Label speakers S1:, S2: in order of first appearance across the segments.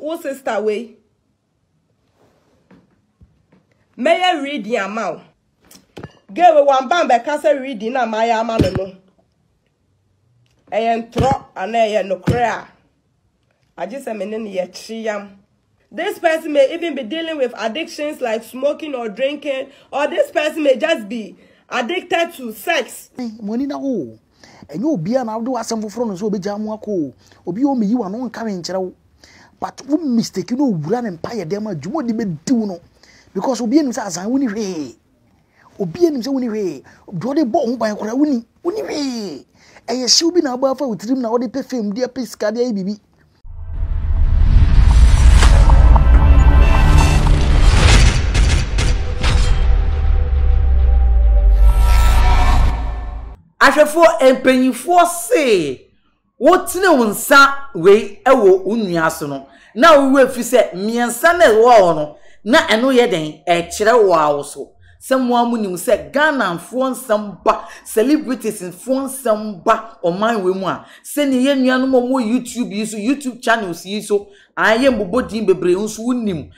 S1: Who sister way? May I read the amount? Give one bam by cancer reading na my amano. I am throw and I no cry. I just am in yet. This person may even be dealing with addictions like smoking or drinking, or this person may just be addicted to sex.
S2: Money na ho. And you be an outdoor assembly from so be jamuako. Obi o me you are no carrying chero. But we mistake you know run empire dem a jumo di be do no. Because obi enim say azan woni hwe. Obi enim say woni hwe. Do de bo ho ban kora woni hwe. Eye hye obi na aba fa utrim na wo de perfume de pesika de bibi.
S3: Ahwefo empanyifo se wotine wonsa we ewo unua so no na wo afi se miensa na wo no na eno ye den e kire wo so se mo amunim se Ghana fo nsamba celebrities fo nsamba oman we mu a se ne ye nua no mo YouTube yi so YouTube channels yi so aye mbobodin bebre nso unim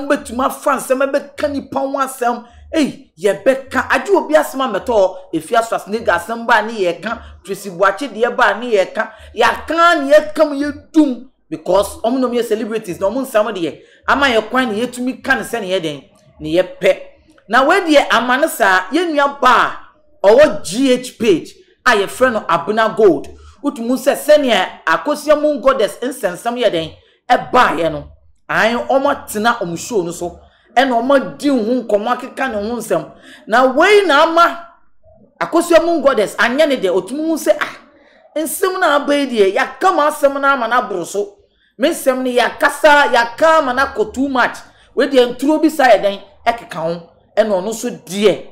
S3: mbetuma fa nsamba be kanipa ho asem. Hey, ye beka aju obi asema meto efi aswas ne gasamba ne ye ka twesibuache de ba ne ye ka ya kan ye kam ye dum because omno me celebrities no mun sam de ama ye kwan ne yetumi kan se ne ye den ne ye pe na we de amane sa ye nua ba owo GHPage a ye friend no Abena Gold utumu se ne Akosua mun Gοddess insensam ye den e ba ye no an omo tena omshow no so eno ma di hu komo akeka ne hu nsem na wei na ama Akosua mun Gοddess anya ne de otumu se nsem na abai die ya kama asem na ama na broso me nsem ne ya kasa ya kama na ko too much we de nturo bi sa eden ekeka ho eno no so die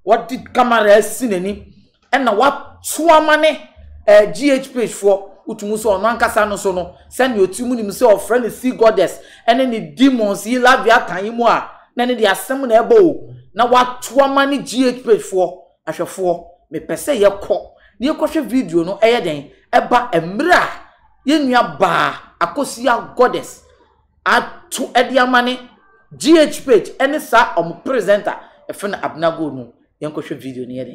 S3: what did camera sinani ena wa tuamane GHPage for utumu so ono ankasa no so no send otumu nim se of friend see Gοddess ene ne demons yi lavia kan mu a na ne de asem na ebo na watoamane GHPage for ahwefo me pese ye kọ ne yekohwe video no eye den eba emra ye nua ba Akosua Gοddess atu ediamane GHPage ene sa presenter efe na Abena Gold no yenkohwe video ne ye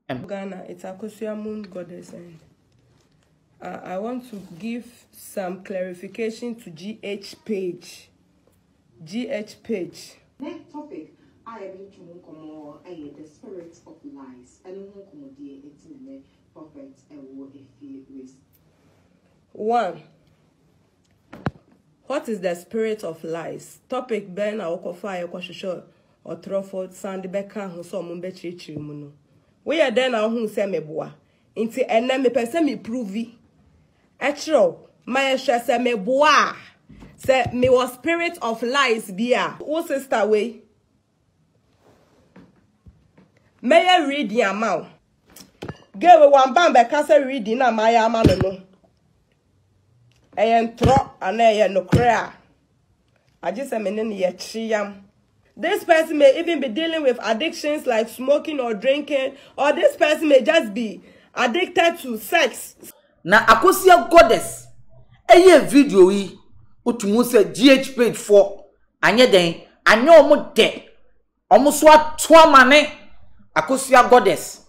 S3: den
S1: Ghana, it's Akosua mun Gοddess. I want to give some clarification to GHPage. GHPage.
S4: Next topic, I am going to the spirits of lies. I don't know it's in the prophets and what if
S1: 1. What is the spirit of lies? Topic Ben Aokofa Akosua or Troford Sandy Becca who saw Mumbechi Chimuno. We are then our who say me boa. Inti enemy person me prove. Etro, my stress me boa. Say me was spirit of lies bia. Who sister way? May I read the amount? Give one bam by cancer reading na my amano. I am throw and I no cry. I just am in yet. This person may even be dealing with addictions like smoking or drinking, or this person may just be addicted to sex.
S3: Na Akosua Gọddess eye video yi utumu se GHPage 4 anye den anye omo de omo so atoamane Akosua Gọddess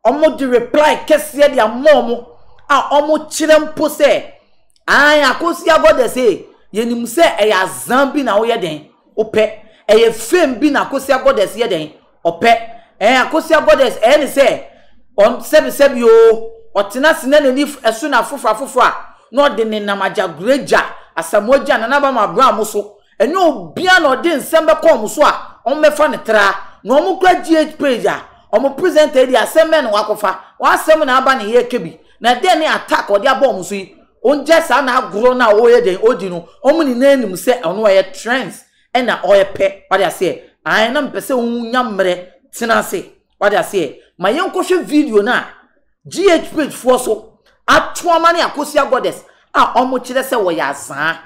S3: omo di reply kese de amomo a omo kire mpo se Akosua Gọddess yenim se eya zambi na wo ye den ope eye fame bi na Akosua Gọddess ye den ope Akosua Gọddess ne se on sebi yo otena sinene ni esu na fofra no de ne namaja greja asamoja na naba ma bra muso enye obia na ode nsem be kom so a on mefa ne tra no mo kwa GHPage a o presenter di asemme no wakofa wa asem na aba ne ye kebi na de ne attack ode abom so yi onje sa na agro na wo ye den odi no omu ni nanim se ono ye trends na o ye pe what I say ai na mpese unya mre tena se what I say ma yenkohwe video na GHPage for so atoamane Akosua Gọddess a omo kire se wo ya zan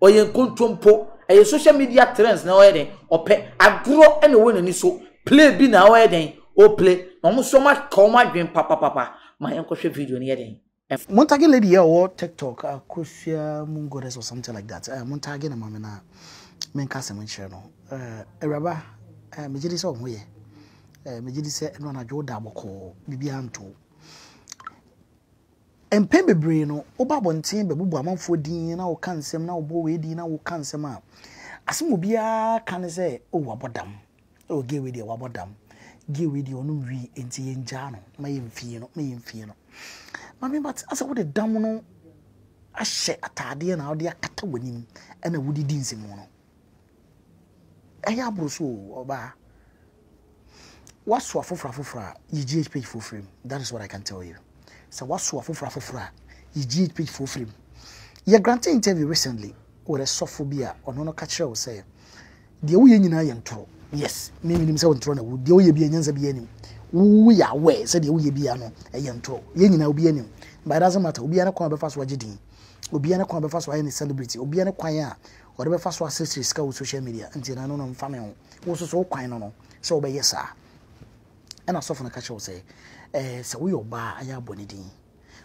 S3: oye nkontompo eye social media trends na oye den ope agro ene wo nani so play bi na oye den o play omo so ma koma dwen papa ma yenkohwe video ne ye den
S2: Montage lady here or TikTok, Akosua Gοddess or something like that. Montage na mama na men kasa men share no. Eraba me gidi se ohwe. Me gidi se no na jo da boko bibia nto. Empe bebre no oba bonten be bubu amanfo din na wo kansem na wo bo we din na wo kansem a. Asem obia kan se o wabodam. O Wεεd wabodam. Wεεd onu wi enti yenja no. Ma yemfie no. Mami but asa wo de dam no ahye atade na wo de akata wanim na wo di dinsi mu no eya broso oba waso afofra yi GHPage for frame. That is what I can tell you. So waso afofra yi GHPage for frame. You granted interview recently with a sophobia ono no catch you say de wo ye nyina ye ntoro. Yes, me nim say ntoro na wo de wo ye bia nyanza bia nim we are aware said the bia no ntro ye nyina obi anim but it doesn't matter obi ana kwan be fa so agedin obi ana kwan be fa so any celebrity obi ana kwan a o de be fa so access ska with social media nti na no mfa me ho wo so kwan no so be yesa and asofo na ka che wo say se we oba aya bonidin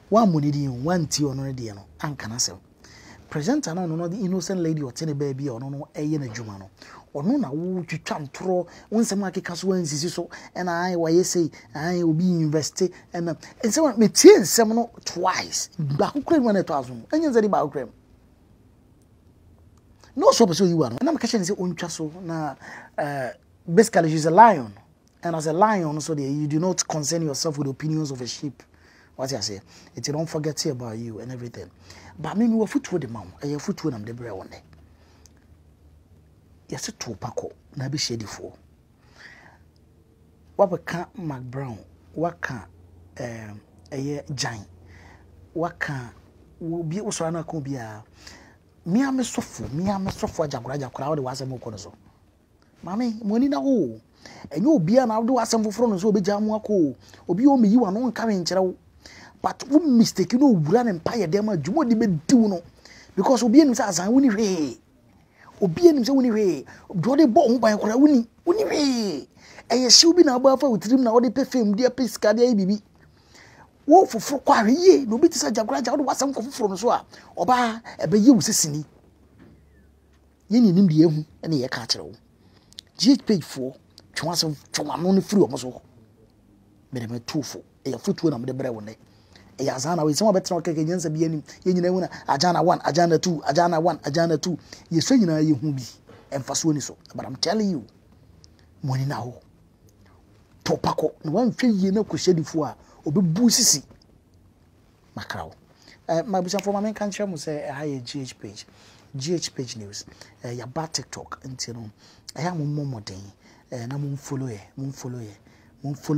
S2: one monidin one ti ono de no anka na se presenter no the innocent lady or tene baby or no eye na djuma no ono na wo twitwa ntro wonsem akeka so ansisi so and I why say I will be invest and so me tie nsem no twice ba kokre mo na to aso anya nzari ba kokre no so so you are na me ka say ontwa so na basically she's a lion and as a lion so you do not concern yourself with opinions of a sheep. What I say, it don't forget about you and everything. But me we foot with the mom. I foot with them the bread one day. Yes, two pako na be shady for. What we can Mac Brown, what can a giant, what can will be also na ko bia. Me am so for jagraja crowd was a mo kono. Mami, money na ho. And you be an outdo asem for so be jamu ako. Obi o me you no nka me nkyere. But we mistake you know run empire dem adwuma de be diw no because obi enim say azan woni hwe obi enim say woni hwe do de bo ho ban kora woni hwe eye hye obi na ba fa wotrim na wo de perfume de pesca de bibi wo foforo kwa hwe no bi ti sa jagraja wo wasam ko foforo no so a oba ebe yi wusesini ye ni nim de ehu ene ye ka kire wo GHPage 4 twasam twano no free o mo so me de me tufo eye fotuo na me de bre wo ne Yazana we some better okay nyansa bi anim ye nyina hu na ajana 1 ajana 2 ajana 1 ajana 2 ye so nyina ye hu bi emfaso ni so but I'm telling you money na ho topako no wan hwe ye na kohyedifo a obebu sisi makrawo my busa for my kan share mo say hi GHPage news ya ba TikTok nti no aya mo momoden na mo follow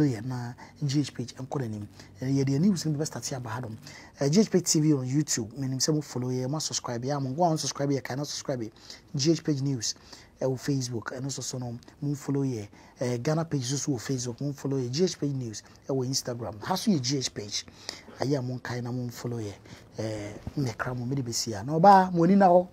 S2: ye na GHPage enko danim ye de news ni be start here ba hadom GHPage TV on YouTube menim say mo follow ye mo subscribe ya mo go on subscribe ye can subscribe GHPage news on Facebook and also so no mo follow ye Ghana page so Facebook mo follow ye GHPage news on Instagram haso ye GHPage aya mo kai na mo follow ye me kra mo me de besia na oba moni na ho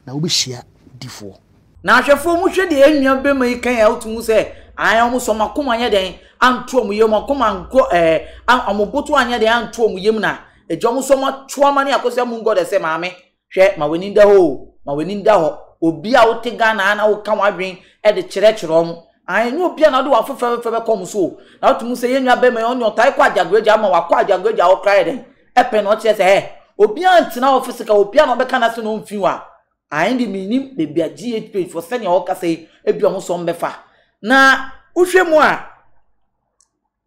S2: na obi hia difo
S3: na ahwefo mu hwe de enua be mai kan ya otumu se ayan mu so makoma anya den anto mu yem makoma nko amoboto anya den anto mu yem na ejo mu so ma choama ne Akosua mu Gοddess se maame hwe ma weni nda ho obi a wote Ghana na wo kan wadwen e de kyerɛkyerɛ mu ayan obi a na do afofefe be kom so na otumu se yenua be mai onyo tai kwa jagraja ma wakwa jagraja wo kra den epe no kyerɛ se obi antina office ka obi a no be kana se no mfiwa ayan di minim be bia GHPage for senior wo ka se ebi omo so mbefa na uhwe mu a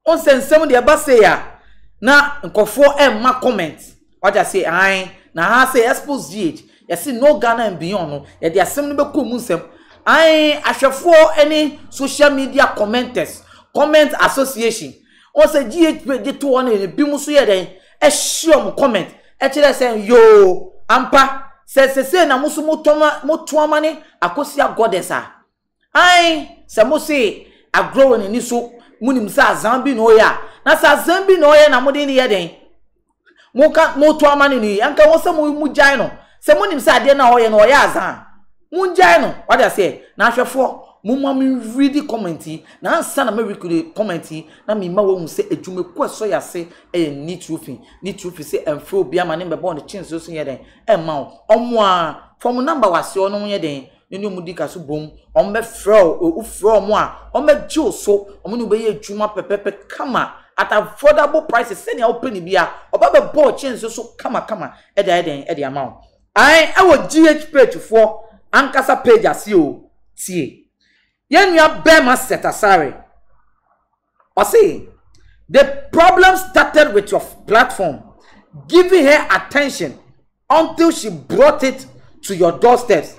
S3: onsensem de ba say ya na nkofo emma comment what I say ai na ha say Xposed GH you see no Ghana and beyond no ye de asem no be ko mu nsem ai ahwefo any social media commenters comment association on say GHPage de to one bi mu so ye den e share mu comment e kire say yo ampa se na musu motoama ne Akosua Gοddess ai se mo say agro ni so munim sa zambi no ya na sa zambi no ya na mode ni ye den motoama ni anka wo se mu jai no se munim sa de na ho ye no ya azan mu jai no what I say na hwefo Mumma me read commenti. Na ansa na me read commenti. Na me ma wo say edwume ko so ya se e ni truthing. Ni truth say emfo obi ama ne mbebo on the chin so ye den. E ma omo a from number wase ono ye den. Nenu mudika so bom. On be fro o fro mo a. On be jo so. Omo no be ye edwuma pepepe kama at affordable prices. Send open bia. Oba be bo chin so kama e the amount. I will GHPage for Ankasa page as you see. Yen you bema set aside. Or say the problem started with your platform, giving her attention until she brought it to your doorsteps.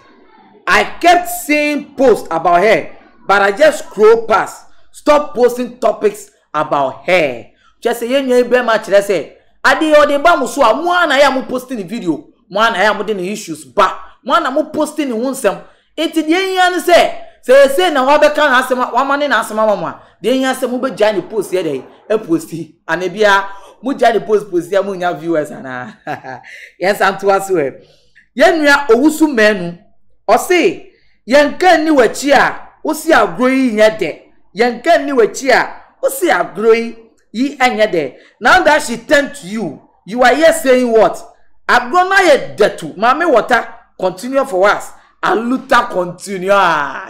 S3: I kept seeing posts about her, but I just scroll past. Stop posting topics about her. Just say yen you bema chile say. Adi ode ba muso a mo na ya mo posting the video. One I am with the issues, but one I'm posting in one sem. It's the young say now what can ask one man in asama mama. The young say move join the post here, a posty, and a beer, muja the post here, munya viewers and yes, I'm to us way. Yen ya owusu menu, or say, yen can new a cheer, o see a growing yet there. Yen can new a cheer, o see a growing ye and yet there. Now that she turned to you, you are here saying what? Abrona ye detu. Mame water continue for us. And luta continue.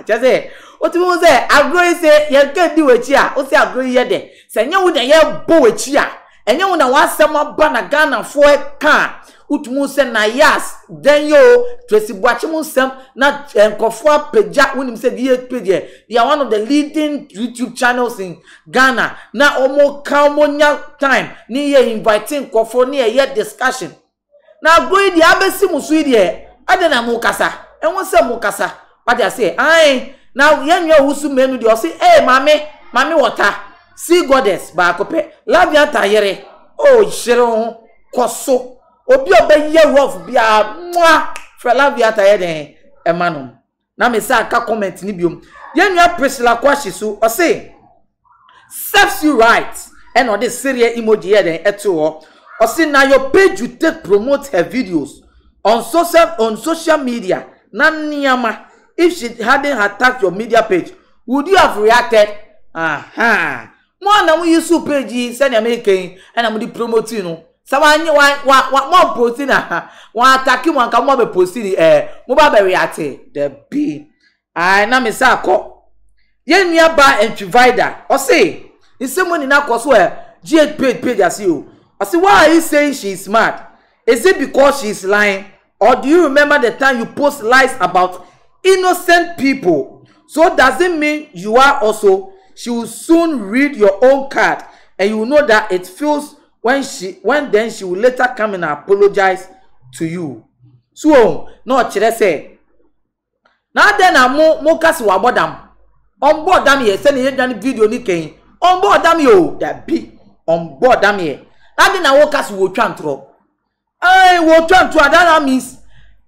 S3: Just say, what you say? Agro say, ye can do a chia. O say agro ye de. Say, you would ye bo a chia. And you would want some bana Ghana for a car. Utmu say na yas. Then yo, Tracy Watchman sem na Akosua peja when him say GHPage. They are one of the leading YouTube channels in Ghana. Na omo kamonya time. Ni ye inviting Akosua ni ye discussion. Now go in the abesi musu die adena mukasa and won say mukasa what they say ai now yen yo husu menu dey say eh mami water see Gοddess ba kope love ya tayere oh shiro koso obi obe ye rough bia mwa for love ya tayere emanu na me say aka comment ni biom yen yo Priscilla kwashi so o say serves you right and on this serious emoji here den eto or see now your page you take promote her videos on social media. Nanyama, if she hadn't attacked your media page, would you have reacted? Aha. More than we use page send American and I'm promoting no. Someone what more posting one attacking one come more posting mobile reacted the B. I na me say ko. Yen nearby and provider or say in someone in Akosua GHPage as you. I say, why are you saying she's mad? Is it because she's lying? Or do you remember the time you post lies about innocent people? So does it mean you are also? She will soon read your own card and you will know that it feels when then she will later come and apologize to you. So no chere say. Now then mo kasi wa bodam. On board dam ye send ye video ni ken. On board dam yo that be on board dam ye. That na wokas wo twantro. Ai wo twantro that means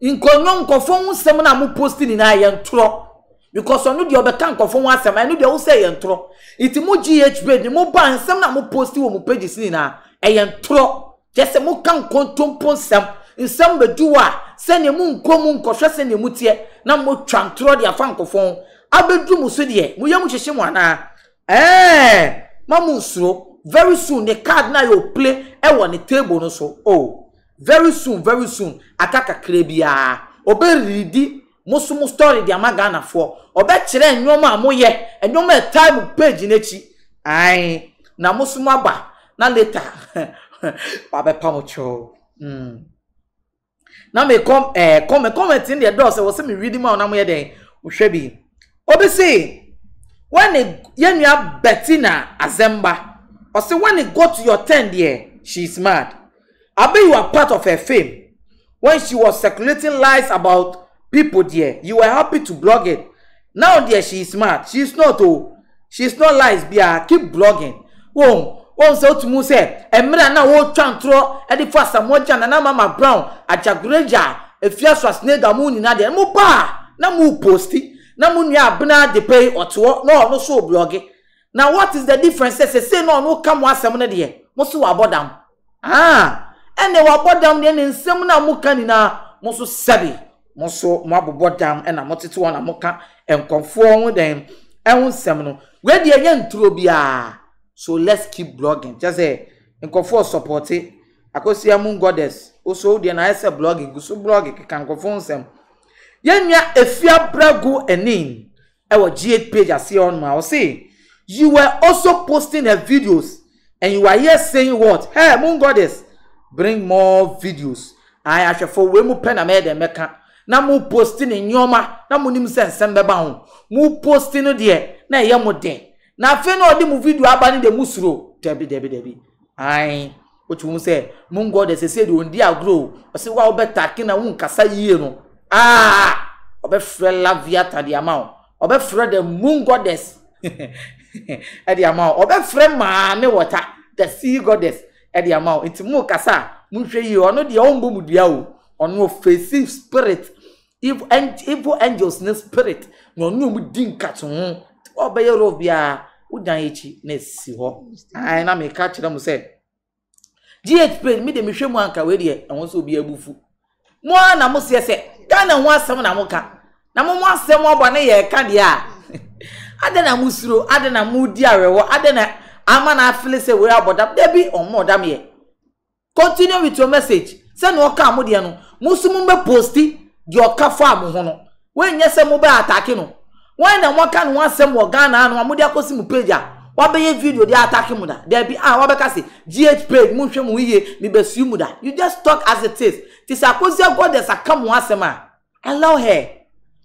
S3: in konyon kofon sem na mo posting na ye ntro because onu de obeka nkofon asem anu de wo say ye ntro. Iti mo GHPage mo ban sem na mo post wo mo page sin na ye ntro. Just mo kan kontompo sem nsem bedu a se ne mu nkomu nkofwe se ne mutie na mo twantro de afa nkofon abedu mu so de mo yam hyehye mo ana mamu suro. Very soon the card na you play on the table no so oh very soon akaka krebia obe ready musumu story di amagana for obe kire enwoma amoye enwoma time page nechi ai na musumu aba na later babe pamocho na me comment in the door say was me reading ma na moye den ohwe bi obe say when yenua Bettina Azemba or say when it got to your 10 there, she's mad. I bet you are part of her fame. When she was circulating lies about people there, you were happy to blog it. Now there she is mad. She's not oh. She's not lies, bia keep blogging. So to move say, Emra na wo twantro, e di fa samoja na Mama Brown, ajagureja, e fia so snega mu ni na de mu pa, na mu posti, na mu nua Abena de pay oto, no so blogging. Now what is the difference? Say no come one semana there. Mosu abodam. And they were abodam then in semana mukanina mosu sebi. Moso mabobɔ dam ɛna motete wɔn na moka enkonfo ho den ehun sem no we de yen nturo bia. So let's keep blogging. Just say enkonfo support it. Akosua mun Gοddess. Also de na ese blogging, guso blogging kan enkonfo nsem. Yenya efia brago enin. Ewo GHPage ase on ma. Say you were also posting the videos and you are here saying what? Hey, mun Gοddess, bring more videos. I actually for we mu pen na me de meka. Na mu posting in nyoma, na mu nim sensem beba ho. Mu posting no de na ye mo den. Na afi na odi mu video abani de musuro. Debi. Ai, otu mu say mun Gοddess say de ondi agro. O say wa obetake na won kasa yie no. Obefre laviata de amount. Obefre the mun Gοddess. Edi amount. Obefre ma me water. The sea Gοddess. Edi amount. Inti mu kasa. Mu hwe yi ono de ombo mu dua o. Ono offensive spirit. Evil angels in spirit. No mu din kato ho. Obeye ro bia. Udan echi na si ho. Ai na me ka kire mu say. GHPage me de me hwe mu anka we de won so obi abufu. Mo na mo se se. Ga na ho asem na mo ka. Na mo asem obo na ye ka de a. Ade na mo suro, ade na mo di arewo, ade na ama na afile se we aboda. Debi omo odam ye. Continue with your message. Say no ka mo de no. Musumu be posti di oka fa mo ho no. We nye se mo be attack no. When na mo ka no asem wo Ghana no mo de akosi mu page a. Wa be ye video de attack mu da. Debi wa be ka se GHPage mu hwe mu yiye mi be su mu da. You just talk as it is. This Akosua Gοddess aka mo asem a. Allow her.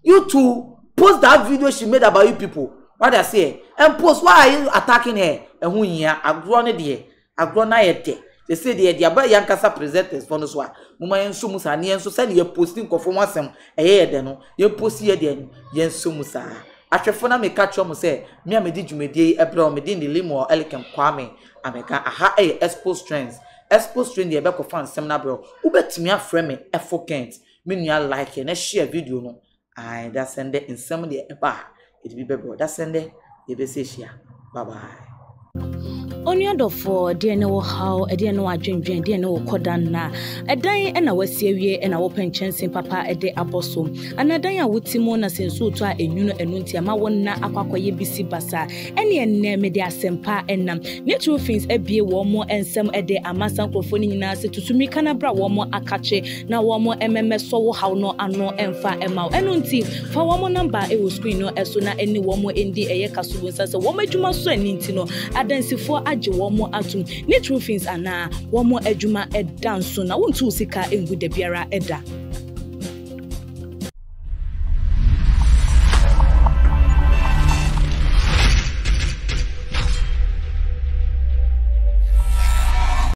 S3: You to post that video she made about you people. What I say? And post, why are you attacking her? And who ya agro ne de. Agro na yete. They say the aba yankasa presenters for no so. Muma yenso musa ne yenso say ye posting konfo asem eye de no. Ye post ye de yenso musa. Ahwefo na me catch mo say me a me di dwumedie ebra o me di limo elikem kwame ameka aha Xposed trends. Xposed trend ye be ko fan sem na bro. Ubetimi afre me efo kent. Me nua like and share video no. I that send it in some the eba. It be bro. That send it. You be say share. Bye bye.
S5: Oniado for dear no how a dear no adwendwen dear no kodan na edan e na wasiewie e na wo penchen papa e de abosom anadan a wutimo na senso to a enwuno enunti ama wonna akwakoye bisi basa ene enne me de asempa enam ne true things ebie wo mo ensem e de amasan krofo ni nyina se tutumi kana bra wo mo akache na wo mo so wo haw no ano emfa emaw enunti fa wo mo number e wo screen no eso na eni wo mo endi eye kaso bonsa se wo madwuma so aninti no adansifo age womo atum ne true things ana womo adwuma edanso na wontu sika engu da biara eda